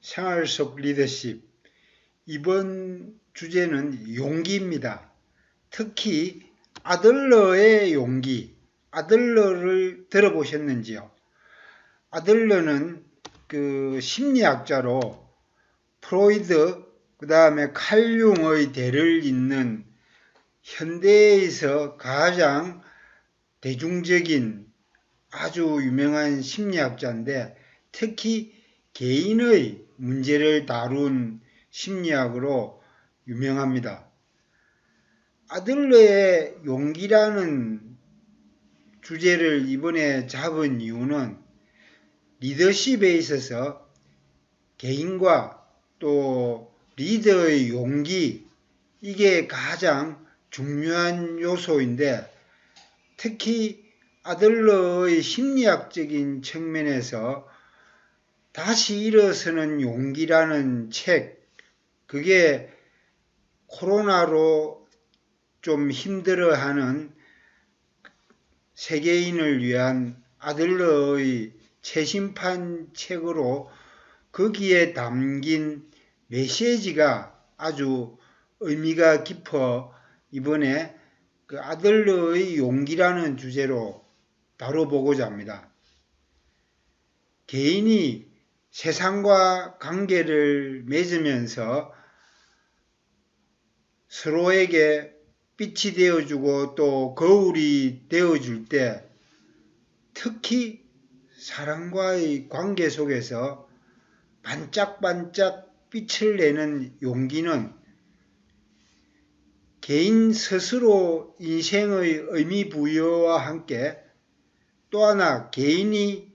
생활 속 리더십. 이번 주제는 용기입니다. 특히 아들러의 용기. 아들러를 들어보셨는지요? 아들러는 그 심리학자로 프로이드, 그 다음에 칼융의 대를 잇는 현대에서 가장 대중적인 아주 유명한 심리학자인데, 특히 개인의 문제를 다룬 심리학으로 유명합니다. 아들러의 용기라는 주제를 이번에 잡은 이유는 리더십에 있어서 개인과 또 리더의 용기, 이게 가장 중요한 요소인데, 특히 아들러의 심리학적인 측면에서 다시 일어서는 용기라는 책, 그게 코로나로 좀 힘들어하는 세계인을 위한 아들러의 최신판 책으로 거기에 담긴 메시지가 아주 의미가 깊어 이번에 그 아들러의 용기라는 주제로 다뤄보고자 합니다. 개인이 세상과 관계를 맺으면서 서로에게 빛이 되어주고 또 거울이 되어줄 때, 특히 사람과의 관계 속에서 반짝반짝 빛을 내는 용기는 개인 스스로 인생의 의미 부여와 함께 또 하나 개인이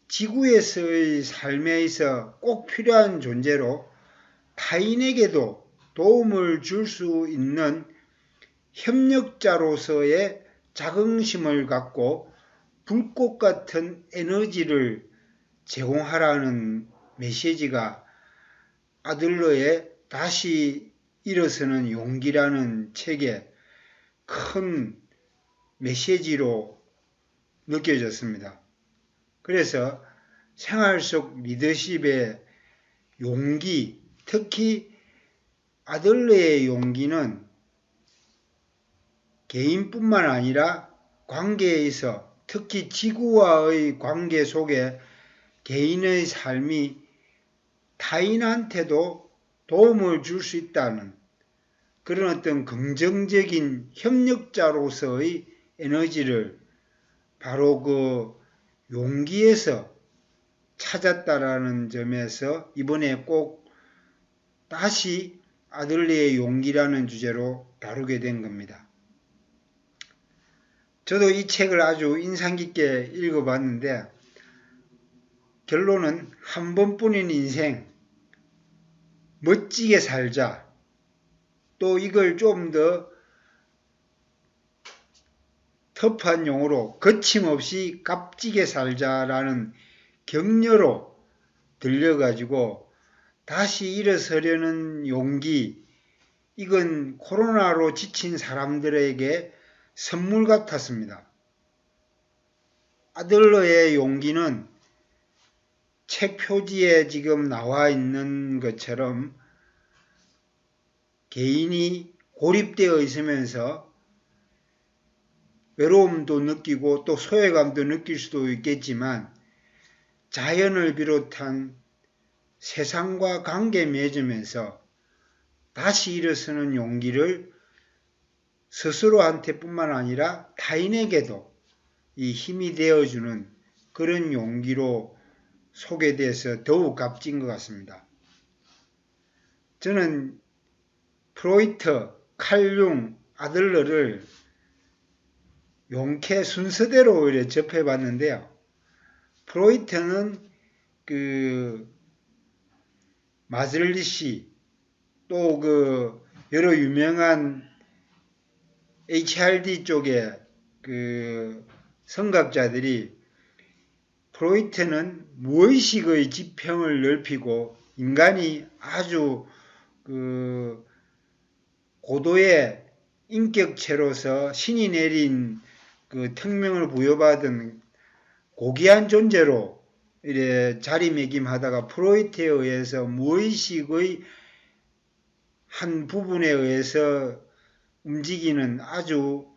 지구에서의 삶에 있어 꼭 필요한 존재로 타인에게도 도움을 줄 수 있는 협력자로서의 자긍심을 갖고 불꽃 같은 에너지를 제공하라는 메시지가 아들러의 다시 일어서는 용기라는 책의 큰 메시지로 느껴졌습니다. 그래서 생활 속 리더십의 용기, 특히 아들러의 용기는 개인뿐만 아니라 관계에서, 특히 지구와의 관계 속에 개인의 삶이 타인한테도 도움을 줄 수 있다는 그런 어떤 긍정적인 협력자로서의 에너지를 바로 그 용기에서 찾았다라는 점에서 이번에 꼭 다시 아들러의 용기라는 주제로 다루게 된 겁니다. 저도 이 책을 아주 인상 깊게 읽어봤는데, 결론은 한 번뿐인 인생 멋지게 살자, 또 이걸 좀 더 터프한 용어로 거침없이 값지게 살자라는 격려로 들려가지고 다시 일어서려는 용기, 이건 코로나로 지친 사람들에게 선물 같았습니다. 아들러의 용기는 책 표지에 지금 나와 있는 것처럼 개인이 고립되어 있으면서 외로움도 느끼고 또 소외감도 느낄 수도 있겠지만, 자연을 비롯한 세상과 관계 맺으면서 다시 일어서는 용기를 스스로한테 뿐만 아니라 타인에게도 이 힘이 되어주는 그런 용기로 소개돼서 더욱 값진 것 같습니다. 저는 프로이트, 칼융, 아들러를 용케 순서대로 접해봤는데요. 프로이트는 그 마즐리시, 또 그 여러 유명한 HRD 쪽의 그 선각자들이 프로이트는 무의식의 지평을 넓히고 인간이 아주 그 고도의 인격체로서 신이 내린 그 특명을 부여받은 고귀한 존재로 이래 자리매김하다가 프로이트에 의해서 무의식의 한 부분에 의해서 움직이는 아주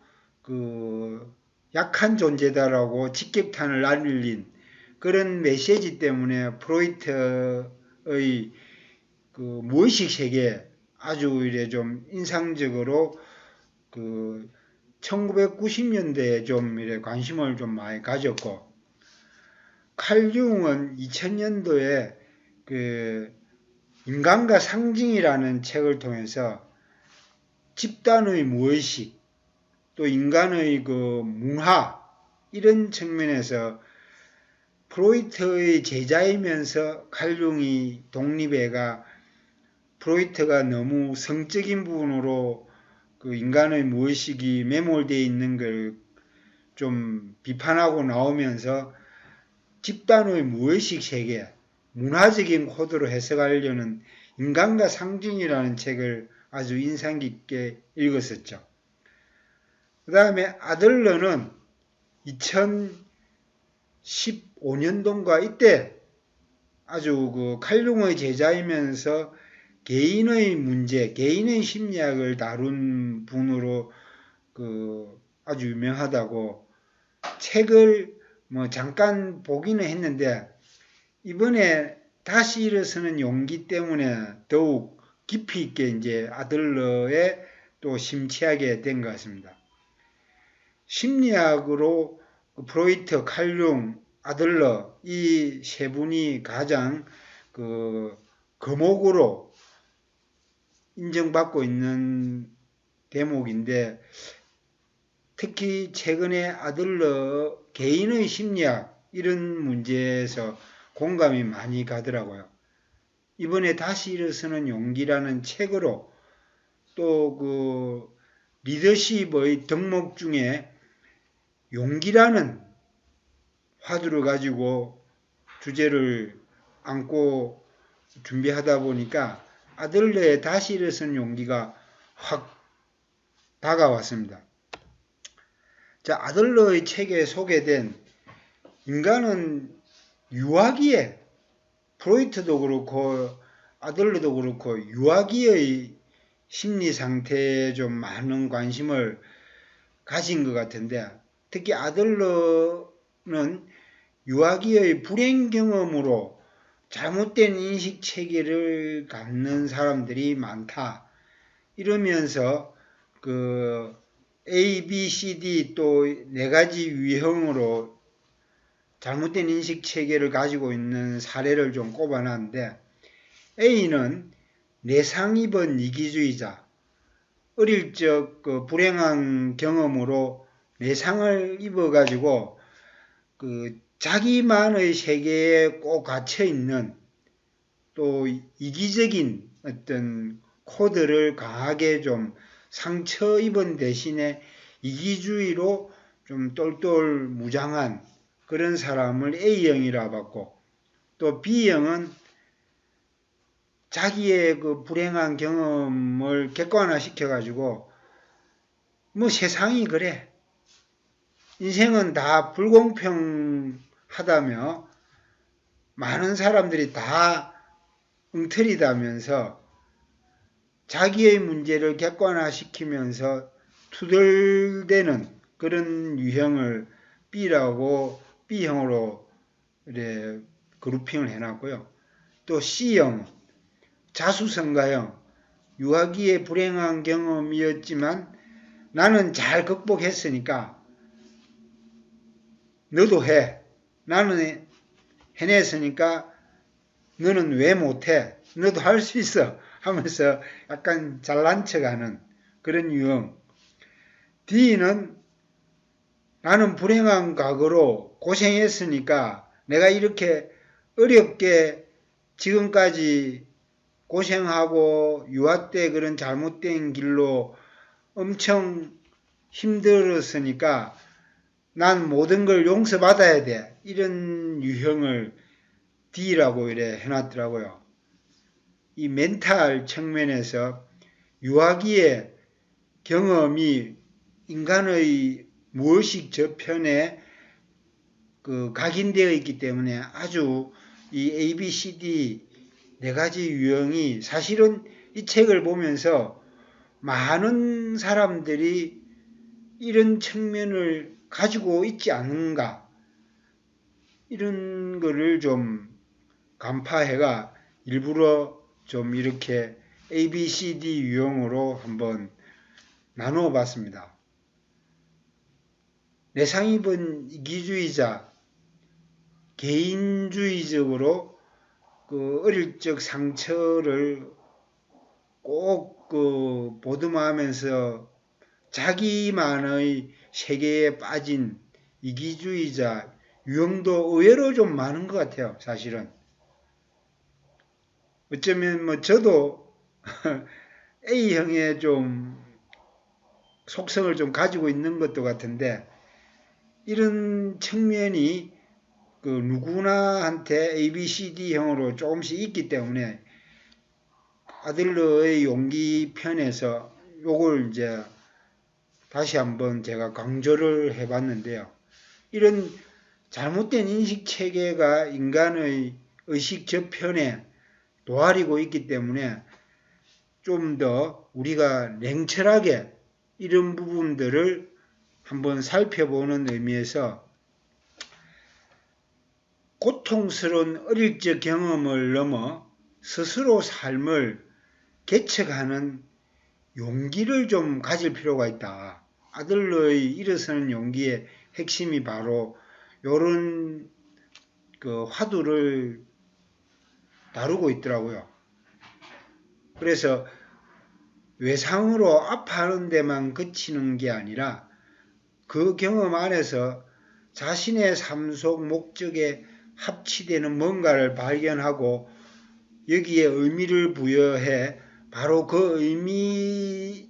약한 존재다라고 직격탄을 날린 그런 메시지 때문에 프로이트의 무의식 세계에 아주 이래 좀 인상적으로 1990년대에 좀 이래 관심을 좀 많이 가졌고, 칼 융은 2000년도에 인간과 상징이라는 책을 통해서 집단의 무의식, 또 인간의 문화, 이런 측면에서 프로이트의 제자이면서 칼 융이 독립해가 프로이트가 너무 성적인 부분으로 인간의 무의식이 매몰되어 있는 걸 좀 비판하고 나오면서 집단의 무의식 세계, 문화적인 코드로 해석하려는 인간과 상징이라는 책을 아주 인상 깊게 읽었었죠. 그 다음에 아들러는 2015년도인가 이때 아주 칼 융의 제자이면서 개인의 문제, 개인의 심리학을 다룬 분으로 아주 유명하다고 책을 잠깐 보기는 했는데, 이번에 다시 일어서는 용기 때문에 더욱 깊이 있게 이제 아들러에 또 심취하게 된 것 같습니다. 심리학으로 프로이트, 칼 융, 아들러 이 세 분이 가장 거목으로 인정받고 있는 대목인데, 특히 최근에 아들러 개인의 심리학 이런 문제에서 공감이 많이 가더라고요. 이번에 다시 일어서는 용기라는 책으로 또 리더십의 덕목 중에 용기라는 화두를 가지고 주제를 안고 준비하다 보니까 아들러의 다시 일어서는 용기가 확 다가왔습니다. 자, 아들러의 책에 소개된 인간은 유아기에, 프로이트도 그렇고 아들러도 그렇고 유아기의 심리 상태에 좀 많은 관심을 가진 것 같은데, 특히 아들러는 유아기의 불행 경험으로 잘못된 인식 체계를 갖는 사람들이 많다, 이러면서 A, B, C, D 또 4가지 유형으로 잘못된 인식 체계를 가지고 있는 사례를 좀 꼽아놨는데, A는 내상 입은 이기주의자, 어릴 적 불행한 경험으로 내상을 입어가지고 자기만의 세계에 꼭 갇혀있는, 또 이기적인 어떤 코드를 강하게 좀 상처 입은 대신에 이기주의로 좀 똘똘 무장한 그런 사람을 A형이라 봤고, 또 B형은 자기의 불행한 경험을 객관화 시켜가지고 세상이 그래, 인생은 다 불공평하다며, 많은 사람들이 다 엉터리다면서 자기의 문제를 객관화시키면서 투덜대는 그런 유형을 B형으로 이렇게 그룹핑을 해놨고요. 또 C형, 자수성가형, 유아기의 불행한 경험이었지만 나는 잘 극복했으니까 너도 해, 나는 해냈으니까 너는 왜 못해, 너도 할 수 있어 하면서 약간 잘난 척하는 그런 유형. D는 나는 불행한 과거로 고생했으니까 내가 이렇게 어렵게 지금까지 고생하고 유아 때 그런 잘못된 길로 엄청 힘들었으니까 난 모든 걸 용서받아야 돼, 이런 유형을 D라고 이래 해놨더라고요. 이 멘탈 측면에서 유아기의 경험이 인간의 무의식 저편에 각인되어 있기 때문에 아주 이 A, B, C, D 네 가지 유형이 사실은 이 책을 보면서 많은 사람들이 이런 측면을 가지고 있지 않은가, 이런 거를 좀 간파해가 일부러 좀 이렇게 A, B, C, D 유형으로 한번 나누어 봤습니다. 내상 입은 이기주의자, 개인주의적으로 어릴 적 상처를 꼭 보듬하면서 자기만의 세계에 빠진 이기주의자 유형도 의외로 좀 많은 것 같아요. 사실은 어쩌면 뭐 저도 A형의 좀 속성을 좀 가지고 있는 것도 같은데, 이런 측면이 누구나한테 A, B, C, D형으로 조금씩 있기 때문에 아들러의 용기 편에서 요걸 이제 다시 한번 제가 강조를 해봤는데요. 이런 잘못된 인식 체계가 인간의 의식 저편에 도아리고 있기 때문에 좀 더 우리가 냉철하게 이런 부분들을 한번 살펴보는 의미에서 고통스러운 어릴 적 경험을 넘어 스스로 삶을 개척하는 용기를 좀 가질 필요가 있다. 아들러의 일어서는 용기의 핵심이 바로 이런 화두를 다루고 있더라고요. 그래서 외상으로 아파하는 데만 그치는 게 아니라 그 경험 안에서 자신의 삶 속 목적에 합치되는 뭔가를 발견하고 여기에 의미를 부여해 바로 그 의미로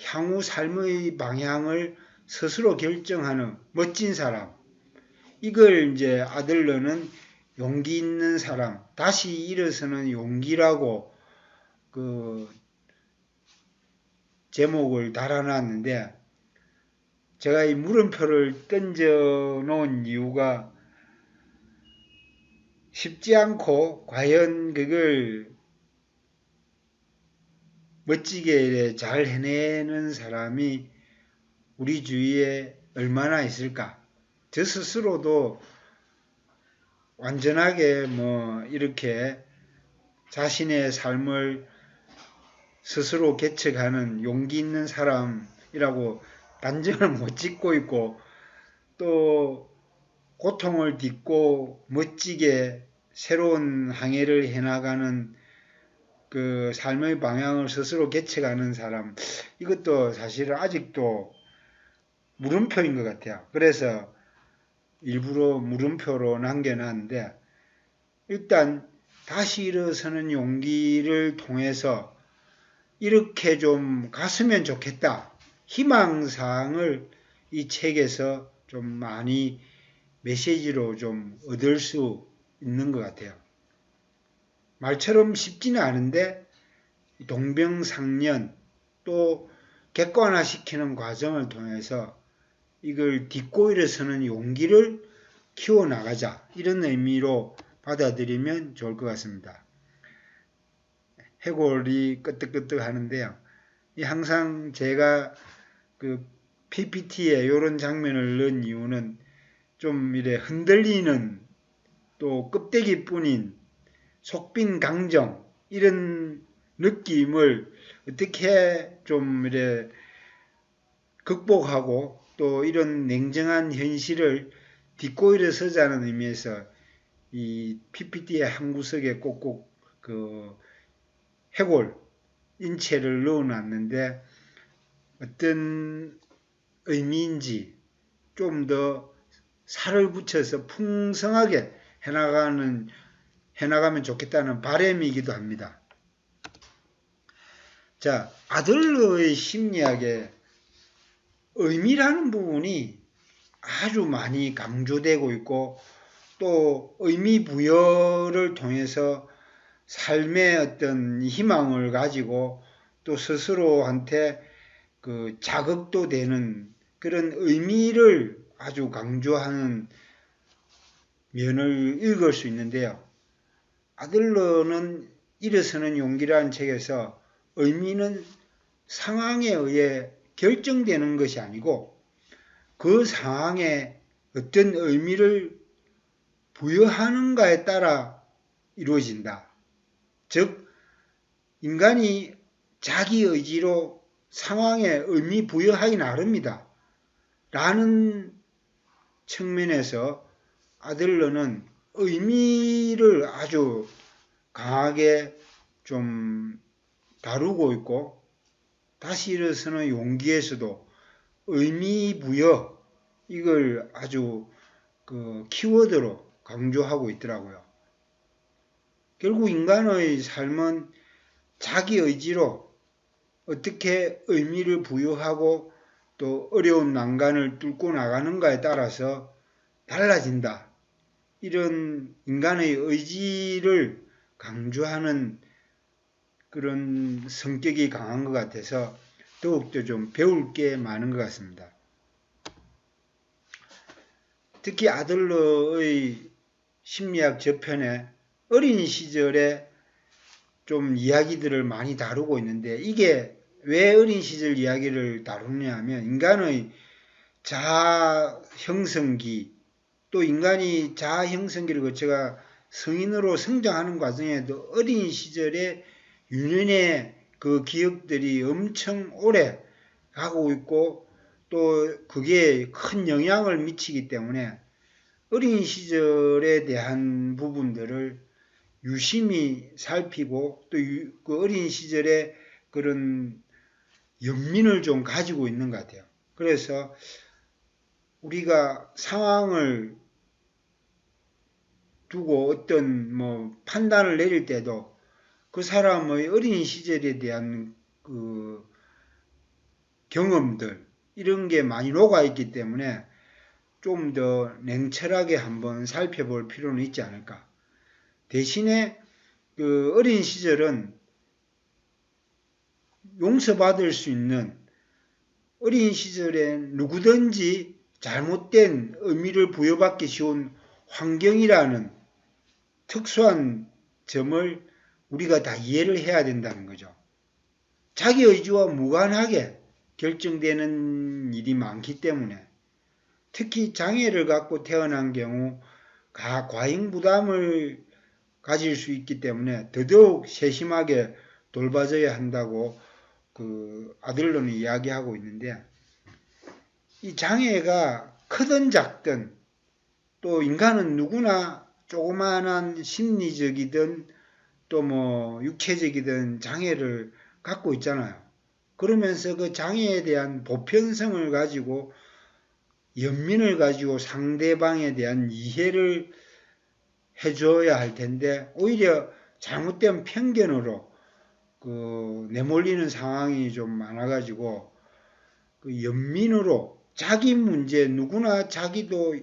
향후 삶의 방향을 스스로 결정하는 멋진 사람, 이걸 이제 아들러는 용기 있는 사람, 다시 일어서는 용기라고 제목을 달아놨는데, 제가 이 물음표를 던져 놓은 이유가 쉽지 않고 과연 그걸 멋지게 잘 해내는 사람이 우리 주위에 얼마나 있을까? 저 스스로도 완전하게 이렇게 자신의 삶을 스스로 개척하는 용기 있는 사람이라고 단정을 못 짓고 있고, 또 고통을 딛고 멋지게 새로운 항해를 해나가는 그 삶의 방향을 스스로 개척하는 사람, 이것도 사실은 아직도 물음표인 것 같아요. 그래서 일부러 물음표로 남겨놨는데, 일단 다시 일어서는 용기를 통해서 이렇게 좀 갔으면 좋겠다, 희망사항을 이 책에서 좀 많이 메시지로 좀 얻을 수 있는 것 같아요. 말처럼 쉽지는 않은데 동병상련, 또 객관화시키는 과정을 통해서 이걸 딛고 일어서는 용기를 키워나가자, 이런 의미로 받아들이면 좋을 것 같습니다. 해골이 끄떡끄떡 하는데요. 항상 제가 PPT에 이런 장면을 넣은 이유는 좀 이래 흔들리는, 또 껍데기뿐인 속빈 강정, 이런 느낌을 어떻게 좀 이래 극복하고 또 이런 냉정한 현실을 딛고 일어서자는 의미에서 이 PPT의 한 구석에 꼭꼭 해골 인체를 넣어놨는데, 어떤 의미인지 좀 더 살을 붙여서 풍성하게 해나가면 좋겠다는 바람이기도 합니다. 자, 아들러의 심리학의 의미라는 부분이 아주 많이 강조되고 있고, 또 의미 부여를 통해서 삶의 어떤 희망을 가지고 또 스스로한테 자극도 되는 그런 의미를 아주 강조하는 면을 읽을 수 있는데요. 아들러는 일어서는 용기라는 책에서 의미는 상황에 의해 결정되는 것이 아니고 그 상황에 어떤 의미를 부여하는가에 따라 이루어진다. 즉 인간이 자기 의지로 상황에 의미 부여하기 나름이다. 라는 측면에서 아들러는 의미를 아주 강하게 좀 다루고 있고 다시 일어서는 용기에서도 의미 부여 이걸 아주 그 키워드로 강조하고 있더라고요. 결국 인간의 삶은 자기 의지로 어떻게 의미를 부여하고 또 어려운 난간을 뚫고 나가는가에 따라서 달라진다. 이런 인간의 의지를 강조하는 그런 성격이 강한 것 같아서 더욱더 좀 배울 게 많은 것 같습니다. 특히 아들러의 심리학 저편에 어린 시절에 좀 이야기들을 많이 다루고 있는데 이게 왜 어린 시절 이야기를 다루냐 하면 인간의 자아 형성기 또 인간이 자아 형성기를 거쳐가 성인으로 성장하는 과정에도 어린 시절에 유년의 그 기억들이 엄청 오래 가고 있고 또 그게 큰 영향을 미치기 때문에 어린 시절에 대한 부분들을 유심히 살피고 또 그 어린 시절에 그런 연민을 좀 가지고 있는 것 같아요. 그래서 우리가 상황을 두고 어떤 판단을 내릴 때도 그 사람의 어린 시절에 대한 그 경험들 이런 게 많이 녹아있기 때문에 좀 더 냉철하게 한번 살펴볼 필요는 있지 않을까. 대신에 그 어린 시절은 용서받을 수 있는 어린 시절에 누구든지 잘못된 의미를 부여받기 쉬운 환경이라는 특수한 점을 우리가 다 이해를 해야 된다는 거죠. 자기 의지와 무관하게 결정되는 일이 많기 때문에 특히 장애를 갖고 태어난 경우 과잉 부담을 가질 수 있기 때문에 더더욱 세심하게 돌봐줘야 한다고 그 아들러는 이야기하고 있는데 이 장애가 크든 작든 또 인간은 누구나 조그마한 심리적이든 또 육체적이든 장애를 갖고 있잖아요. 그러면서 그 장애에 대한 보편성을 가지고 연민을 가지고 상대방에 대한 이해를 해줘야 할 텐데 오히려 잘못된 편견으로 그 내몰리는 상황이 좀 많아가지고 그 연민으로 자기 문제 누구나 자기도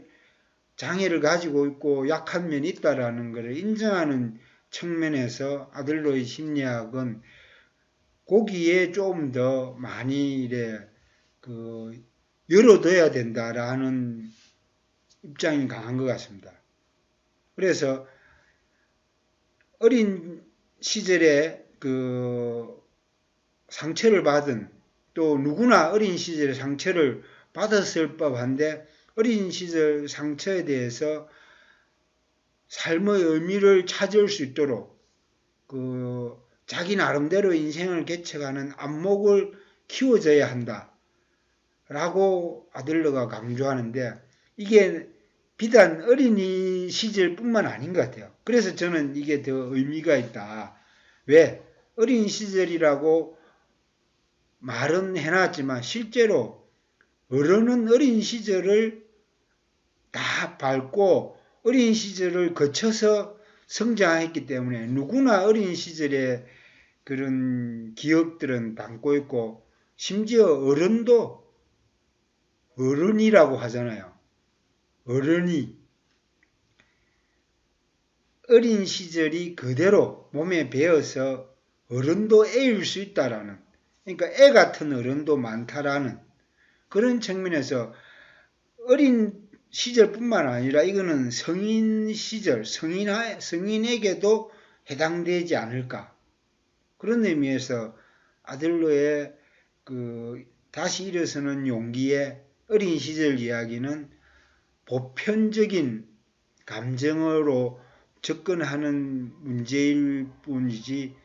장애를 가지고 있고 약한 면이 있다라는 것을 인정하는 측면에서 아들러의 심리학은 거기에 좀 더 많이 이래 그 열어둬야 된다라는 입장이 강한 것 같습니다. 그래서 어린 시절에 그 상처를 받은 또 누구나 어린 시절에 상처를 받았을 법한데 어린 시절 상처에 대해서 삶의 의미를 찾을 수 있도록 그 자기 나름대로 인생을 개척하는 안목을 키워줘야 한다. 라고 아들러가 강조하는데 이게 비단 어린이 시절뿐만 아닌 것 같아요. 그래서 저는 이게 더 의미가 있다. 왜? 어린 시절이라고 말은 해놨지만 실제로 어른은 어린 시절을 다 밟고 어린 시절을 거쳐서 성장했기 때문에 누구나 어린 시절에 그런 기억들은 담고 있고 심지어 어른도 어른이라고 하잖아요. 어른이 어린 시절이 그대로 몸에 배어서 어른도 애일 수 있다라는 그러니까 애 같은 어른도 많다라는 그런 측면에서 어린 시절뿐만 아니라 이거는 성인 시절, 성인에게도 해당되지 않을까. 그런 의미에서 아들러의 다시 일어서는 용기의 어린 시절 이야기는 보편적인 감정으로 접근하는 문제일 뿐이지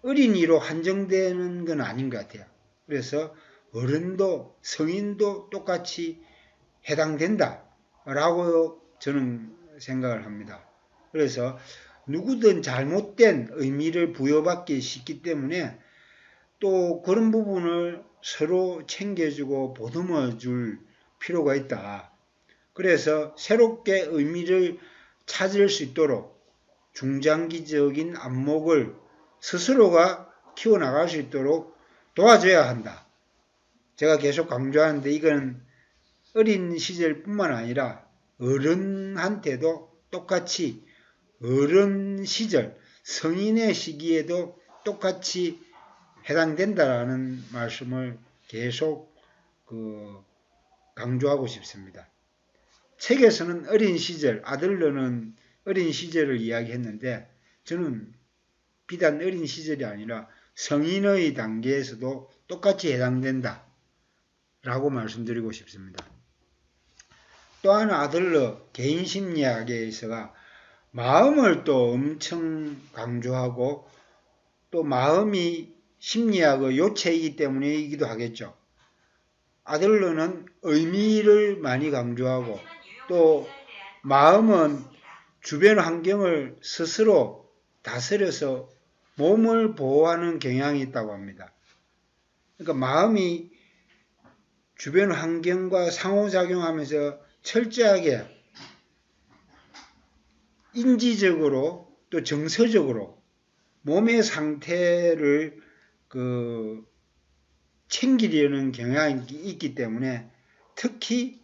어린이로 한정되는 건 아닌 것 같아요. 그래서 어른도 성인도 똑같이 해당된다 라고 저는 생각을 합니다. 그래서 누구든 잘못된 의미를 부여받기 쉽기 때문에 또 그런 부분을 서로 챙겨주고 보듬어 줄 필요가 있다. 그래서 새롭게 의미를 찾을 수 있도록 중장기적인 안목을 스스로가 키워나갈 수 있도록 도와줘야 한다. 제가 계속 강조하는데 이건 어린 시절뿐만 아니라 어른한테도 똑같이 어른 시절, 성인의 시기에도 똑같이 해당된다라는 말씀을 계속 강조하고 싶습니다. 책에서는 어린 시절, 아들러는 어린 시절을 이야기했는데 저는 비단 어린 시절이 아니라 성인의 단계에서도 똑같이 해당된다 라고 말씀드리고 싶습니다. 또 하나 아들러 개인 심리학에서가 마음을 또 엄청 강조하고 또 마음이 심리학의 요체이기 때문이기도 하겠죠. 아들러는 의미를 많이 강조하고 또 마음은 주변 환경을 스스로 다스려서 몸을 보호하는 경향이 있다고 합니다. 그러니까 마음이 주변 환경과 상호작용하면서 철저하게 인지적으로 또 정서적으로 몸의 상태를 챙기려는 경향이 있기 때문에 특히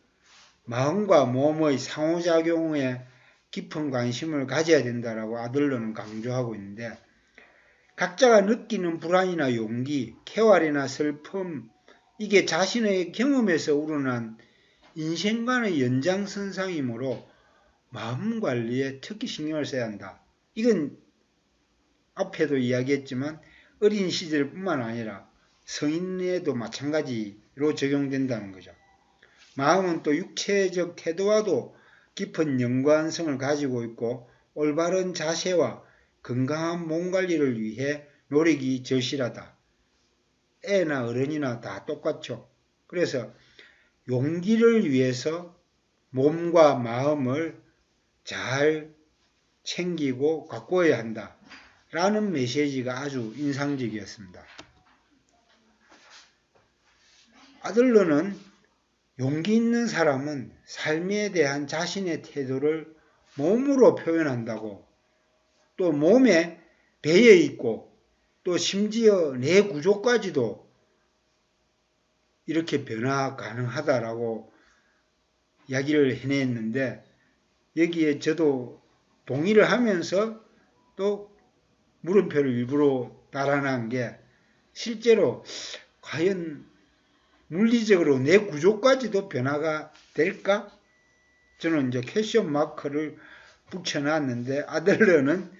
마음과 몸의 상호작용에 깊은 관심을 가져야 된다라고 아들러는 강조하고 있는데 각자가 느끼는 불안이나 용기, 쾌활이나 슬픔 이게 자신의 경험에서 우러난 인생관의 연장선상이므로 마음 관리에 특히 신경을 써야 한다. 이건 앞에도 이야기했지만 어린 시절뿐만 아니라 성인에도 마찬가지로 적용된다는 거죠. 마음은 또 육체적 태도와도 깊은 연관성을 가지고 있고 올바른 자세와 건강한 몸 관리를 위해 노력이 절실하다. 애나 어른이나 다 똑같죠. 그래서 용기를 위해서 몸과 마음을 잘 챙기고 가꿔야 한다. 라는 메시지가 아주 인상적이었습니다. 아들러는 용기 있는 사람은 삶에 대한 자신의 태도를 몸으로 표현한다고 또 몸에 배어 있고 또 심지어 뇌 구조까지도 이렇게 변화 가능하다라고 이야기를 해냈는데 여기에 저도 동의를 하면서 또 물음표를 일부러 달아난 게 실제로 과연 물리적으로 뇌 구조까지도 변화가 될까? 저는 이제 퀘스천 마크를 붙여놨는데 아들러는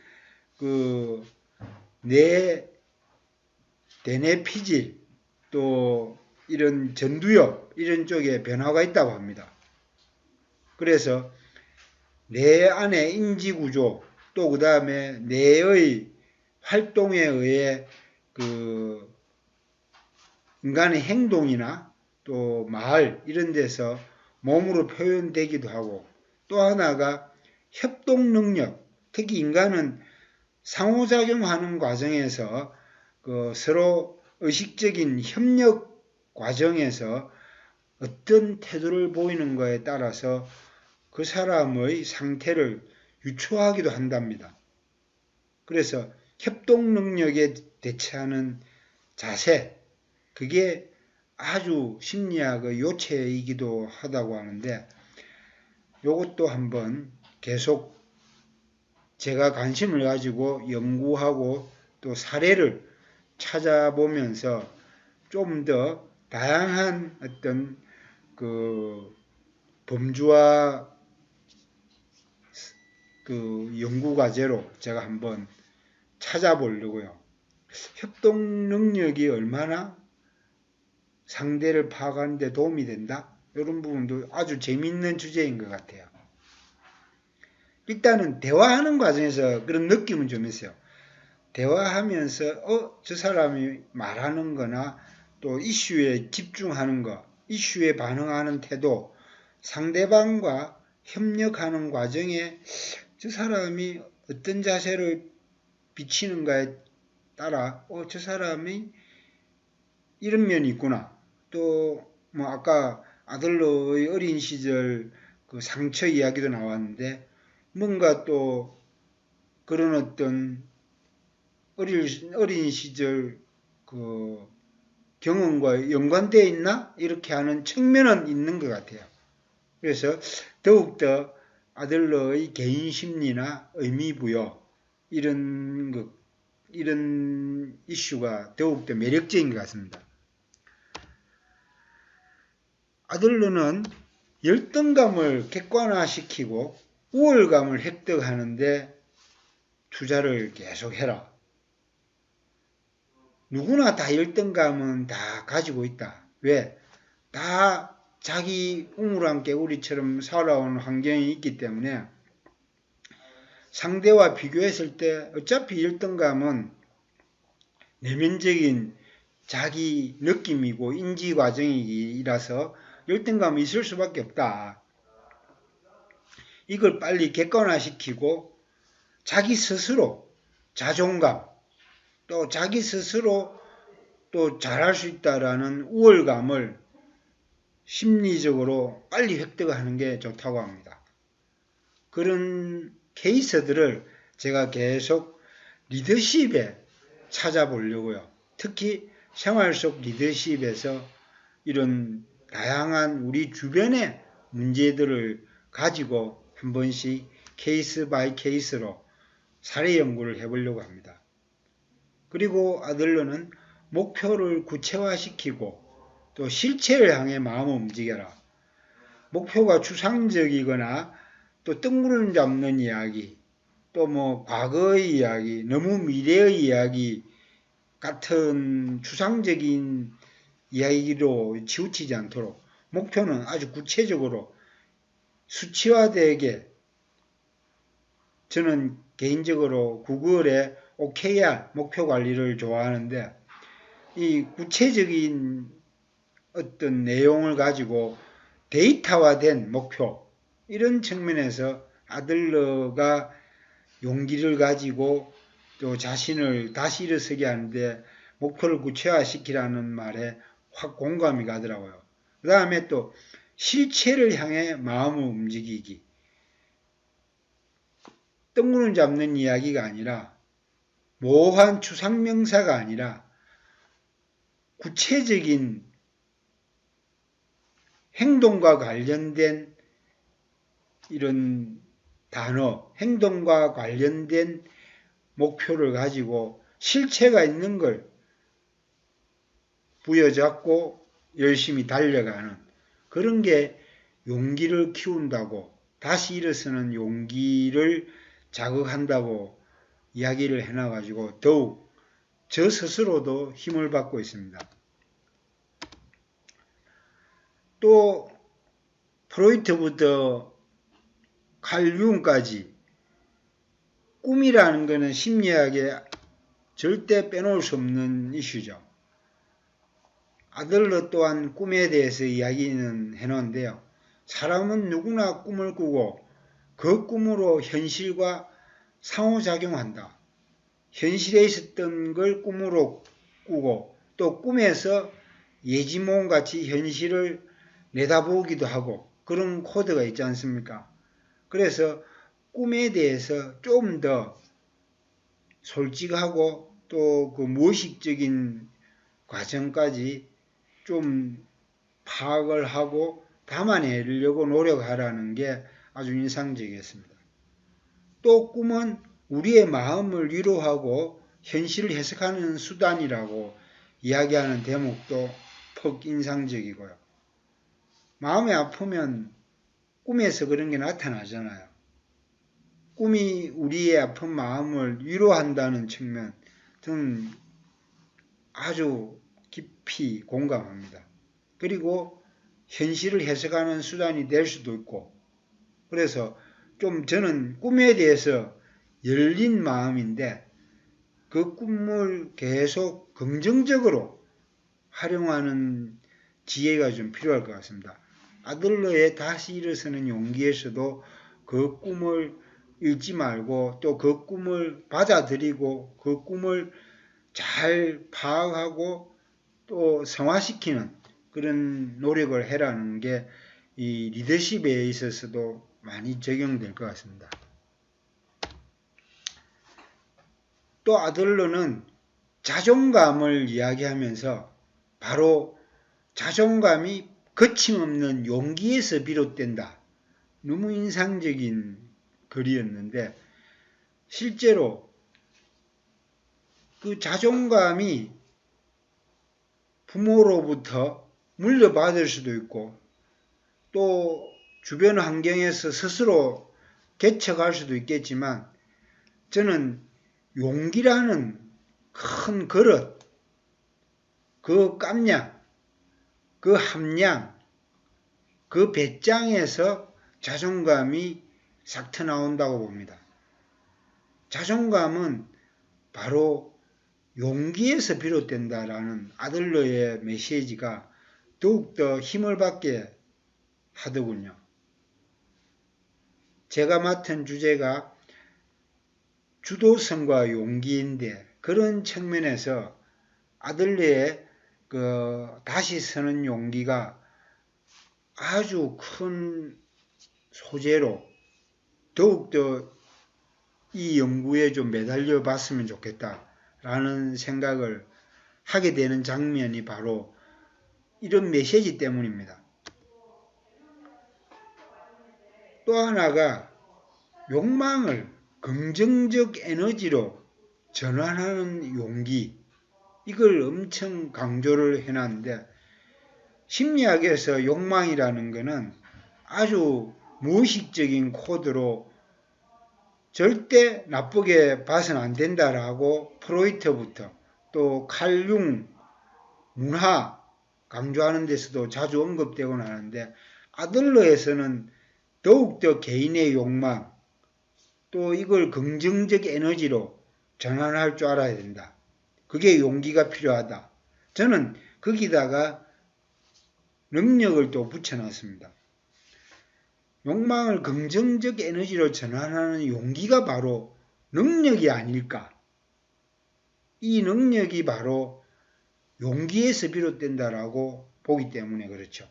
대뇌 피질 또 이런 전두엽 이런 쪽에 변화가 있다고 합니다. 그래서 뇌 안의 인지구조 또 그 다음에 뇌의 활동에 의해 인간의 행동이나 또 말 이런 데서 몸으로 표현되기도 하고 또 하나가 협동 능력 특히 인간은 상호작용하는 과정에서 서로 의식적인 협력 과정에서 어떤 태도를 보이는 것에 따라서 그 사람의 상태를 유추하기도 한답니다. 그래서 협동 능력에 대처하는 자세, 그게 아주 심리학의 요체이기도 하다고 하는데 이것도 한번 계속 제가 관심을 가지고 연구하고 또 사례를 찾아보면서 좀 더 다양한 어떤 그 범주화 그 연구 과제로 제가 한번 찾아보려고요. 협동 능력이 얼마나 상대를 파악하는 데 도움이 된다? 이런 부분도 아주 재미있는 주제인 것 같아요. 일단은 대화하는 과정에서 그런 느낌은 좀 있어요. 대화하면서 저 사람이 말하는 거나 또 이슈에 집중하는 거, 이슈에 반응하는 태도, 상대방과 협력하는 과정에 저 사람이 어떤 자세를 비치는가에 따라 저 사람이 이런 면이 있구나. 또 뭐 아까 아들러의 어린 시절 그 상처 이야기도 나왔는데 뭔가 또 그런 어떤 어린 시절 그 경험과 연관되어 있나? 이렇게 하는 측면은 있는 것 같아요. 그래서 더욱더 아들러의 개인 심리나 의미부여 이런 이슈가 더욱더 매력적인 것 같습니다. 아들러는 열등감을 객관화시키고 우월감을 획득하는데 투자를 계속해라. 누구나 다 열등감은 다 가지고 있다. 왜? 다 자기 우물안 개구리처럼 살아온 환경이 있기 때문에 상대와 비교했을 때 어차피 열등감은 내면적인 자기 느낌이고 인지 과정이라서 열등감이 있을 수밖에 없다. 이걸 빨리 객관화시키고 자기 스스로 자존감, 또 자기 스스로 또 잘할 수 있다라는 우월감을 심리적으로 빨리 획득하는 게 좋다고 합니다. 그런 케이스들을 제가 계속 리더십에 찾아보려고요. 특히 생활 속 리더십에서 이런 다양한 우리 주변의 문제들을 가지고 한 번씩 케이스 바이 케이스로 사례 연구를 해보려고 합니다. 그리고 아들러는 목표를 구체화시키고 또 실체를 향해 마음을 움직여라. 목표가 추상적이거나 또 뜬구름 잡는 이야기, 또 뭐 과거의 이야기, 너무 미래의 이야기 같은 추상적인 이야기로 치우치지 않도록 목표는 아주 구체적으로 수치화되게 저는 개인적으로 구글의 OKR 목표 관리를 좋아하는데 이 구체적인 어떤 내용을 가지고 데이터화된 목표 이런 측면에서 아들러가 용기를 가지고 또 자신을 다시 일어서게 하는데 목표를 구체화시키라는 말에 확 공감이 가더라고요. 그 다음에 또 실체를 향해 마음을 움직이기. 뜬구름 잡는 이야기가 아니라 모호한 추상명사가 아니라 구체적인 행동과 관련된 이런 단어, 행동과 관련된 목표를 가지고 실체가 있는 걸 부여잡고 열심히 달려가는 그런 게 용기를 키운다고 다시 일어서는 용기를 자극한다고 이야기를 해놔가지고 더욱 저 스스로도 힘을 받고 있습니다. 또 프로이트부터 칼 융까지 꿈이라는 것은 심리학에 절대 빼놓을 수 없는 이슈죠. 아들러 또한 꿈에 대해서 이야기는 해놓은데요. 사람은 누구나 꿈을 꾸고 그 꿈으로 현실과 상호작용한다. 현실에 있었던 걸 꿈으로 꾸고 또 꿈에서 예지몽같이 현실을 내다보기도 하고 그런 코드가 있지 않습니까? 그래서 꿈에 대해서 좀 더 솔직하고 또 그 무의식적인 과정까지 좀 파악을 하고 담아내려고 노력하라는 게 아주 인상적이었습니다. 또 꿈은 우리의 마음을 위로하고 현실을 해석하는 수단이라고 이야기하는 대목도 퍽 인상적이고요. 마음이 아프면 꿈에서 그런 게 나타나잖아요. 꿈이 우리의 아픈 마음을 위로한다는 측면, 저는 아주 깊이 공감합니다. 그리고 현실을 해석하는 수단이 될 수도 있고, 그래서 좀 저는 꿈에 대해서 열린 마음인데, 그 꿈을 계속 긍정적으로 활용하는 지혜가 좀 필요할 것 같습니다. 아들러의 다시 일어서는 용기에서도 그 꿈을 잃지 말고 또 그 꿈을 받아들이고 그 꿈을 잘 파악하고 또 성화시키는 그런 노력을 해라는 게 이 리더십에 있어서도 많이 적용될 것 같습니다. 또 아들러는 자존감을 이야기하면서 바로 자존감이 거침없는 용기에서 비롯된다. 너무 인상적인 글이었는데 실제로 그 자존감이 부모로부터 물려받을 수도 있고 또 주변 환경에서 스스로 개척할 수도 있겠지만 저는 용기라는 큰 그릇, 그 깜냥, 그 함량, 그 배짱에서 자존감이 싹 트나온다고 봅니다. 자존감은 바로 용기에서 비롯된다라는 아들러의 메시지가 더욱더 힘을 받게 하더군요. 제가 맡은 주제가 주도성과 용기인데 그런 측면에서 아들러의 그 다시 서는 용기가 아주 큰 소재로 더욱더 이 연구에 좀 매달려 봤으면 좋겠다라는 생각을 하게 되는 장면이 바로 이런 메시지 때문입니다. 또 하나가 욕망을 긍정적 에너지로 전환하는 용기, 이걸 엄청 강조를 해놨는데 심리학에서 욕망이라는 것은 아주 무의식적인 코드로 절대 나쁘게 봐서는 안 된다라고 프로이트부터 또 칼융, 문화 강조하는 데서도 자주 언급되곤 하는데 아들러에서는 더욱더 개인의 욕망, 또 이걸 긍정적 에너지로 전환할 줄 알아야 된다. 그게 용기가 필요하다. 저는 거기다가 능력을 또 붙여놨습니다. 욕망을 긍정적 에너지로 전환하는 용기가 바로 능력이 아닐까. 이 능력이 바로 용기에서 비롯된다라고 보기 때문에 그렇죠.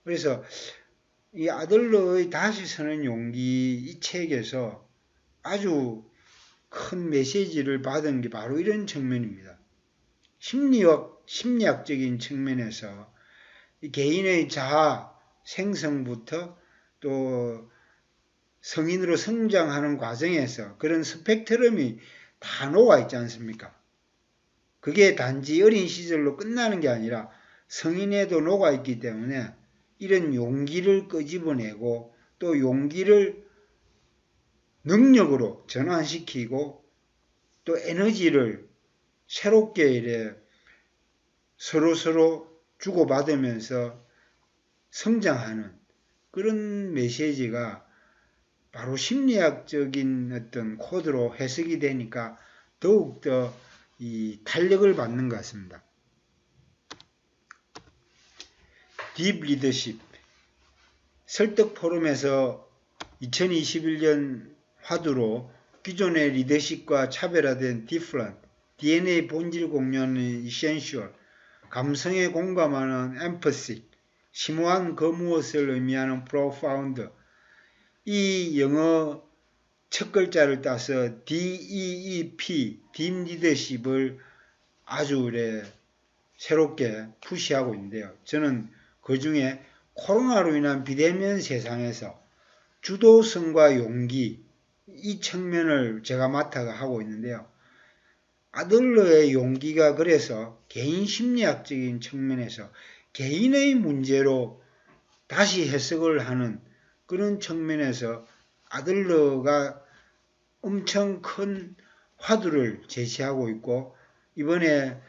그래서 이 아들러의 다시 서는 용기 이 책에서 아주 큰 메시지를 받은 게 바로 이런 측면입니다. 심리학적인 측면에서 이 개인의 자아 생성부터 또 성인으로 성장하는 과정에서 그런 스펙트럼이 다 녹아 있지 않습니까? 그게 단지 어린 시절로 끝나는 게 아니라 성인에도 녹아 있기 때문에 이런 용기를 끄집어내고 또 용기를 능력으로 전환시키고 또 에너지를 새롭게 이래 서로 주고받으면서 성장하는 그런 메시지가 바로 심리학적인 어떤 코드로 해석이 되니까 더욱더 이 탄력을 받는 것 같습니다. 딥 리더십 설득 포럼에서 2021년 화두로 기존의 리더십과 차별화된 디프런트, DNA 본질 공유하는 이센셜, 감성에 공감하는 엠퍼시, 심오한 그 무엇을 의미하는 프로파운드, 이 영어 첫 글자를 따서 DEEP, 딥 리더십을 아주 새롭게 푸시하고 있는데요. 저는 그 중에 코로나로 인한 비대면 세상에서 주도성과 용기, 이 측면을 제가 맡아가 하고 있는데요. 아들러의 용기가 그래서 개인 심리학적인 측면에서 개인의 문제로 다시 해석을 하는 그런 측면에서 아들러가 엄청 큰 화두를 제시하고 있고, 이번에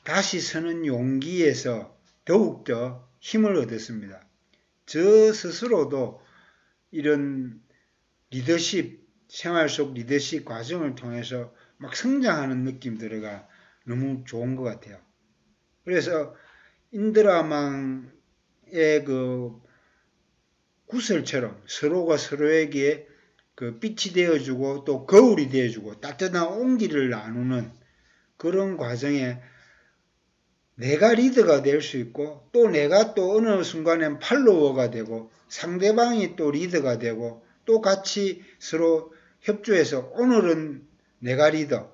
다시 서는 용기에서 더욱더 힘을 얻었습니다. 저 스스로도 이런 리더십, 생활 속 리더십 과정을 통해서 막 성장하는 느낌 들어가 너무 좋은 것 같아요. 그래서 인드라망의 그 구설처럼 서로가 서로에게 그 빛이 되어주고 또 거울이 되어주고 따뜻한 온기를 나누는 그런 과정에 내가 리더가 될 수 있고 또 내가 또 어느 순간엔 팔로워가 되고 상대방이 또 리더가 되고 또 같이 서로 협조해서 오늘은 내가 리더,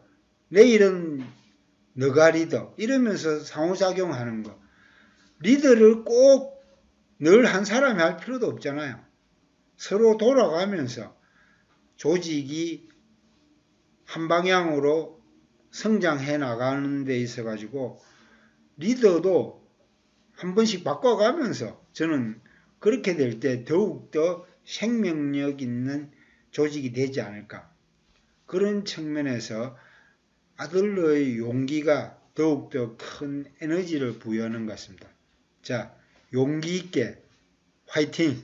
내일은 너가 리더 이러면서 상호작용하는 거. 리더를 꼭 늘 한 사람이 할 필요도 없잖아요. 서로 돌아가면서 조직이 한 방향으로 성장해 나가는 데 있어 가지고 리더도 한 번씩 바꿔가면서 저는 그렇게 될 때 더욱더 생명력 있는 조직이 되지 않을까. 그런 측면에서 아들러의 용기가 더욱더 큰 에너지를 부여하는 것 같습니다. 자, 용기 있게 화이팅!